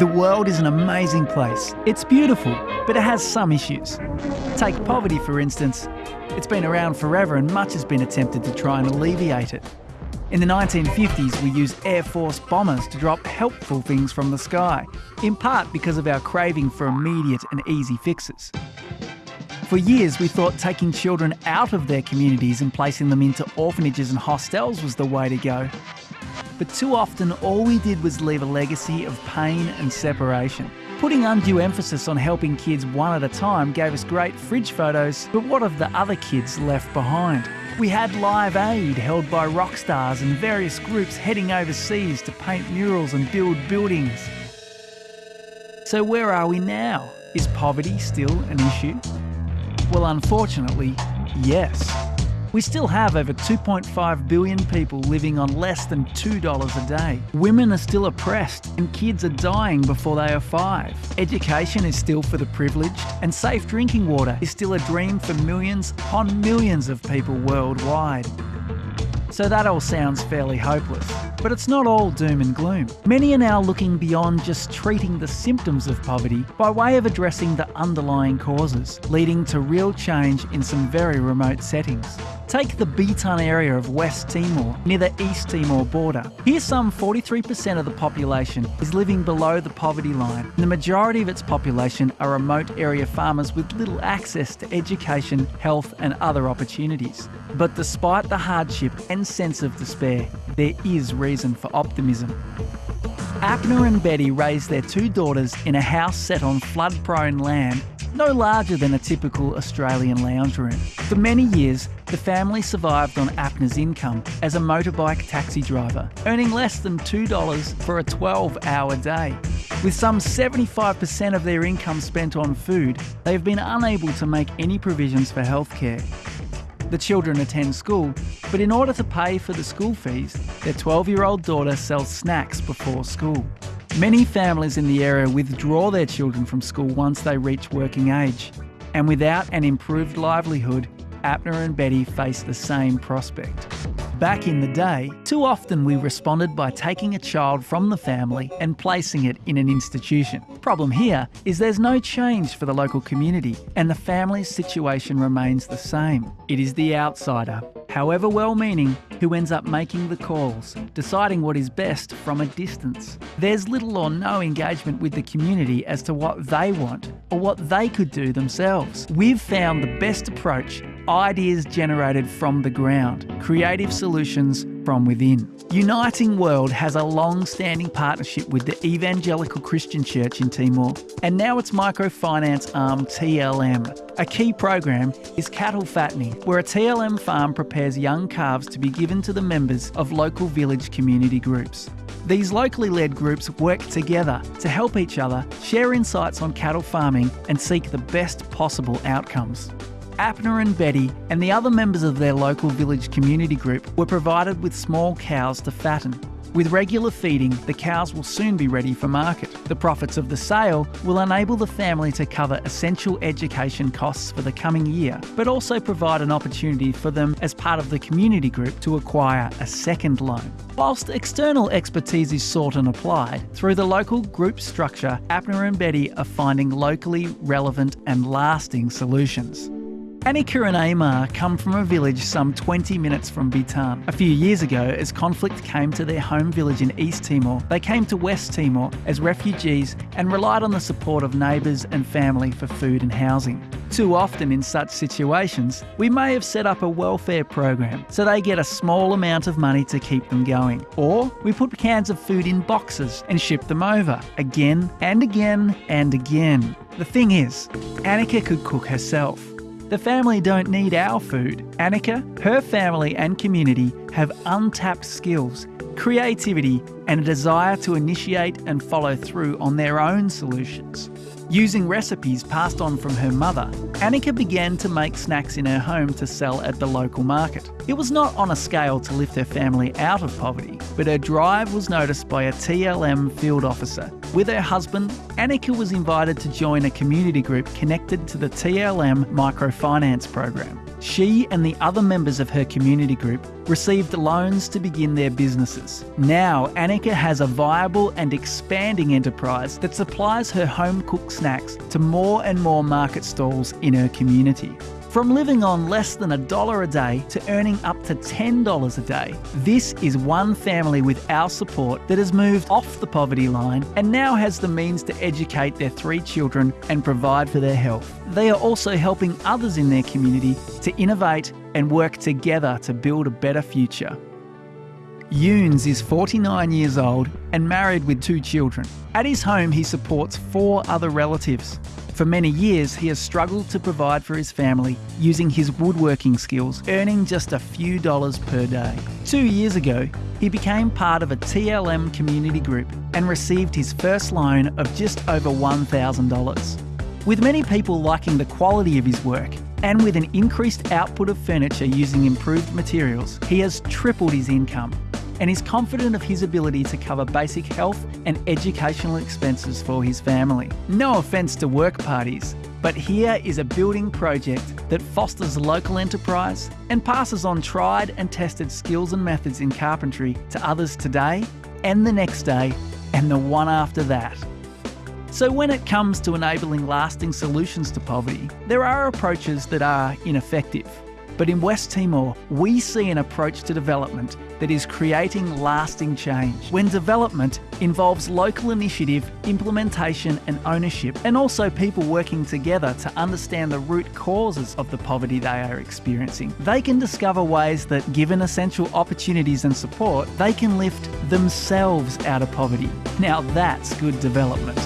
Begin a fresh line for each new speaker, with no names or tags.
The world is an amazing place. It's beautiful, but it has some issues. Take poverty, for instance. It's been around forever and much has been attempted to try and alleviate it. In the 1950s, we used Air Force bombers to drop helpful things from the sky, in part because of our craving for immediate and easy fixes. For years, we thought taking children out of their communities and placing them into orphanages and hostels was the way to go. But too often, all we did was leave a legacy of pain and separation. Putting undue emphasis on helping kids one at a time gave us great fridge photos, but what of the other kids left behind? We had Live Aid held by rock stars and various groups heading overseas to paint murals and build buildings. So where are we now? Is poverty still an issue? Well, unfortunately, yes. We still have over 2.5 billion people living on less than $2 a day. Women are still oppressed and kids are dying before they are 5. Education is still for the privileged and safe drinking water is still a dream for millions upon millions of people worldwide. So that all sounds fairly hopeless. But it's not all doom and gloom. Many are now looking beyond just treating the symptoms of poverty by way of addressing the underlying causes, leading to real change in some very remote settings. Take the Bitan area of West Timor, near the East Timor border. Here some 43% of the population is living below the poverty line, and the majority of its population are remote area farmers with little access to education, health and other opportunities. But despite the hardship and sense of despair, there is reason for optimism. Abner and Betty raised their 2 daughters in a house set on flood-prone land, no larger than a typical Australian lounge room. For many years, the family survived on Abner's income as a motorbike taxi driver, earning less than $2 for a 12-hour day. With some 75% of their income spent on food, they have been unable to make any provisions for healthcare. The children attend school, but in order to pay for the school fees, their 12-year-old daughter sells snacks before school. Many families in the area withdraw their children from school once they reach working age. And without an improved livelihood, Abner and Betty face the same prospect. Back in the day, too often we responded by taking a child from the family and placing it in an institution. Problem here is there's no change for the local community and the family's situation remains the same. It is the outsider, however well-meaning, who ends up making the calls, deciding what is best from a distance. There's little or no engagement with the community as to what they want or what they could do themselves. We've found the best approach: ideas generated from the ground, creative solutions from within. Uniting World has a long-standing partnership with the Evangelical Christian Church in Timor and now its microfinance arm TLM. A key program is cattle fattening, where a TLM farm prepares young calves to be given to the members of local village community groups. These locally led groups work together to help each other, share insights on cattle farming and seek the best possible outcomes. Abner and Betty and the other members of their local village community group were provided with small cows to fatten. With regular feeding, the cows will soon be ready for market. The profits of the sale will enable the family to cover essential education costs for the coming year, but also provide an opportunity for them as part of the community group to acquire a second loan. Whilst external expertise is sought and applied, through the local group structure, Abner and Betty are finding locally relevant and lasting solutions. Annika and Amar come from a village some 20 minutes from Bitan. A few years ago, as conflict came to their home village in East Timor, they came to West Timor as refugees and relied on the support of neighbours and family for food and housing. Too often in such situations, we may have set up a welfare program so they get a small amount of money to keep them going. Or we put cans of food in boxes and ship them over, again and again and again. The thing is, Annika could cook herself. The family don't need our food. Annika, her family and community have untapped skills, creativity and a desire to initiate and follow through on their own solutions. Using recipes passed on from her mother, Annika began to make snacks in her home to sell at the local market. It was not on a scale to lift her family out of poverty, but her drive was noticed by a TLM field officer. With her husband, Annika was invited to join a community group connected to the TLM microfinance program. She and the other members of her community group received loans to begin their businesses. Now, Annika has a viable and expanding enterprise that supplies her home-cooked snacks to more and more market stalls in her community. From living on less than $1 a day to earning up to $10 a day, this is one family with our support that has moved off the poverty line and now has the means to educate their 3 children and provide for their health. They are also helping others in their community to innovate and work together to build a better future. Yunes is 49 years old and married with 2 children. At his home, he supports 4 other relatives. For many years, he has struggled to provide for his family using his woodworking skills, earning just a few dollars per day. 2 years ago, he became part of a TLM community group and received his first loan of just over $1,000. With many people liking the quality of his work, and with an increased output of furniture using improved materials, he has tripled his income and is confident of his ability to cover basic health and educational expenses for his family. No offence to work parties, but here is a building project that fosters local enterprise and passes on tried and tested skills and methods in carpentry to others today and the next day and the one after that. So when it comes to enabling lasting solutions to poverty, there are approaches that are ineffective. But in West Timor, we see an approach to development that is creating lasting change. When development involves local initiative, implementation and ownership, and also people working together to understand the root causes of the poverty they are experiencing, they can discover ways that, given essential opportunities and support, they can lift themselves out of poverty. Now that's good development.